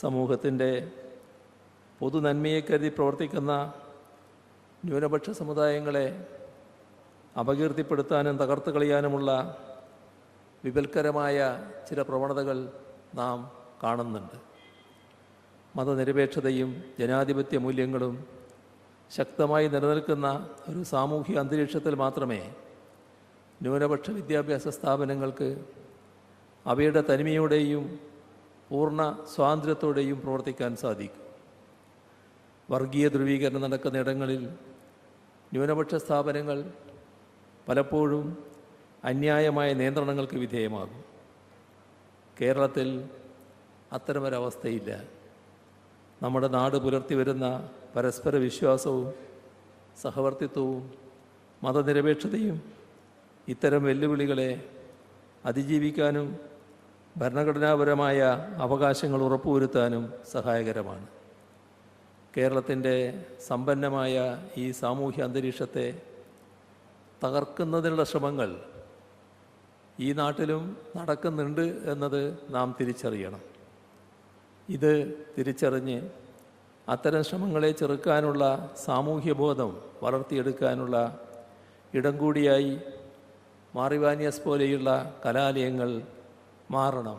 സമൂഹത്തിൻ്റെ പൊതുനന്മയെ കരുതി പ്രവർത്തിക്കുന്ന ന്യൂനപക്ഷ സമുദായങ്ങളെ അപകീർത്തിപ്പെടുത്താനും തകർത്ത് കളയാനുമുള്ള വിപൽക്കരമായ ചില പ്രവണതകൾ നാം കാണുന്നുണ്ട്. മതനിരപേക്ഷതയും ജനാധിപത്യ മൂല്യങ്ങളും ശക്തമായി നിലനിൽക്കുന്ന ഒരു സാമൂഹിക അന്തരീക്ഷത്തിൽ മാത്രമേ ന്യൂനപക്ഷ വിദ്യാഭ്യാസ സ്ഥാപനങ്ങൾക്ക് അവയുടെ തനിമയോടെയും പൂർണ്ണ സ്വാതന്ത്ര്യത്തോടെയും പ്രവർത്തിക്കാൻ സാധിക്കും. വർഗീയ ധ്രുവീകരണം നടക്കുന്ന ഇടങ്ങളിൽ ന്യൂനപക്ഷ സ്ഥാപനങ്ങൾ പലപ്പോഴും അന്യായമായ നിയന്ത്രണങ്ങൾക്ക് വിധേയമാകും. കേരളത്തിൽ അത്തരമൊരവസ്ഥയില്ല. നമ്മുടെ നാട് പുലർത്തി വരുന്ന പരസ്പര വിശ്വാസവും സഹവർത്തിത്വവും മതനിരപേക്ഷതയും ഇത്തരം വെല്ലുവിളികളെ അതിജീവിക്കാനും ഭരണഘടനാപരമായ അവകാശങ്ങൾ ഉറപ്പുവരുത്താനും സഹായകരമാണ്. കേരളത്തിൻ്റെ സമ്പന്നമായ ഈ സാമൂഹ്യ അന്തരീക്ഷത്തെ തകർക്കുന്നതിനുള്ള ശ്രമങ്ങൾ ഈ നാട്ടിലും നടക്കുന്നുണ്ട് എന്നത് നാം തിരിച്ചറിയണം. ഇത് തിരിച്ചറിഞ്ഞ് അത്തരം ശ്രമങ്ങളെ ചെറുക്കാനുള്ള സാമൂഹ്യബോധം വളർത്തിയെടുക്കാനുള്ള ഇടം കൂടിയായി മാർ ഇവാനിയോസ് പോലെയുള്ള കലാലയങ്ങൾ മാറണം.